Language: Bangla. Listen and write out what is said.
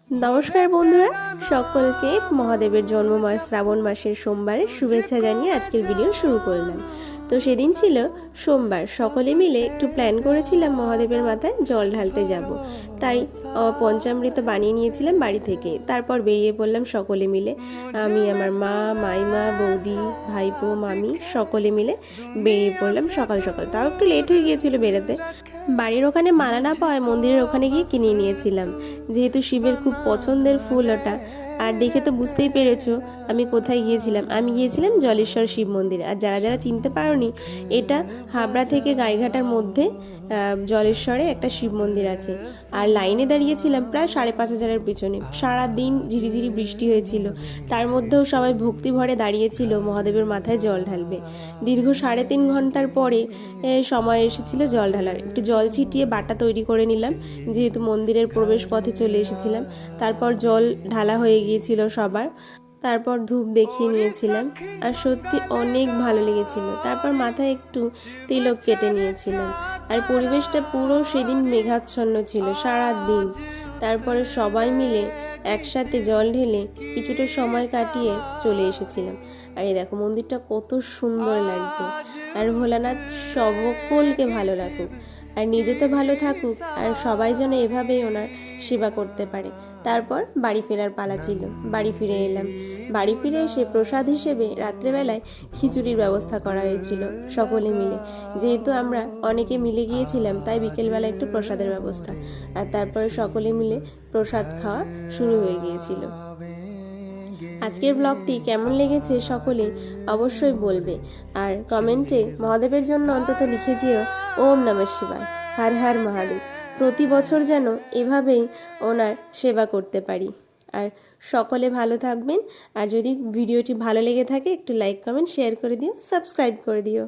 नमस्कार बंधुरा सकलके महादेवेर जन्म मास श्रावण मासेर सोमवार शुभेच्छा जानिए आजकेर भिडियो शुरू करलाम। तो सेदिन छिलो सोमवार सकले मिले एकटु प्लान करेछिलाम महादेवेर माथाय जल ढालते जाबो, ताई पंचामृत बानिये नियेछिलाम बाड़ी थेके। तारपर बेरिये पड़लाम सकले मिले, आमी आमार मा माइमा बौदी भाईपो मामी सकले मिले बेरिये पड़लाम सकाल सकाल। ताও একটু লেট হয়ে গিয়েছিল বেরোতে। বাড়ির ওখানে মালা না পাওয়ায় মন্দিরের ওখানে গিয়ে কিনে নিয়েছিলাম, যেহেতু শিবের খুব পছন্দের ফুল ওটা। আর দেখে তো বুঝতেই পেরেছো আমি কোথায় গিয়েছিলাম। আমি গিয়েছিলাম জলেশ্বর শিব মন্দিরে। আর যারা যারা চিনতে পারোনি, এটা হাবড়া থেকে গাইঘাটার মধ্যে জলেশ্বরে একটা শিব মন্দির আছে। আর লাইনে দাঁড়িয়েছিলাম প্রায় 5,500-এর পিছনে। সারা দিন ঝিরিঝিরি বৃষ্টি হয়েছিল, তার মধ্যেও সবাই ভক্তি ভরে দাঁড়িয়েছিল মহাদেবের মাথায় জল ঢালবে। দীর্ঘ 3.5 ঘন্টার পরে সময় এসেছিল জল ঢালার। একটু জল ছিটিয়ে বাটা তৈরি করে নিলাম, যেহেতু মন্দিরের প্রবেশ পথে চলে এসেছিলাম। তারপর জল ঢালা হয়ে গিয়েছিল সবার। তারপর ধূপ দেখিয়ে নিয়েছিলাম, আর সত্যি অনেক ভালো লেগেছিল। তারপর মাথায় একটু তিলক কেটে নিয়েছিলাম। আর পরিবেশটা পুরো সেদিন মেঘাচ্ছন্ন ছিল সারা দিন। তারপরে সবাই মিলে একসাথে জল ঢেলে কিছুটা সময় কাটিয়ে চলে এসেছিলাম। আর এই দেখো মন্দিরটা কত সুন্দর লাগছে। আর ভোলানাথ সকলকে ভালো রাখুক, আর নিজে তো ভালো থাকুক, আর সবাই যেন এভাবেই ওনার সেবা করতে পারে। তারপর বাড়ি ফেরার পালা ছিল, বাড়ি ফিরে এলাম। বাড়ি ফিরে এসে প্রসাদ হিসেবে রাত্রেবেলায় খিচুড়ির ব্যবস্থা করা হয়েছিল সকলে মিলে। যেহেতু আমরা অনেকে মিলে গিয়েছিলাম, তাই বিকেলবেলা একটু প্রসাদের ব্যবস্থা। আর তারপরে সকলে মিলে প্রসাদ খাওয়া শুরু হয়ে গিয়েছিল। আজকের ব্লগটি কেমন লেগেছে সকলে অবশ্যই বলবে, আর কমেন্টে মহাদেবের জন্য অন্তত লিখে যেও ওম নমঃ শিবায়, হর হর মহাদেব। প্রতি বছর যেন এভাবেই ওনার সেবা করতে পারি। আর সকলে ভালো থাকবেন। আর যদি ভিডিওটি ভালো লেগে থাকে একটু লাইক কমেন্ট শেয়ার করে দিও, সাবস্ক্রাইব করে দিও।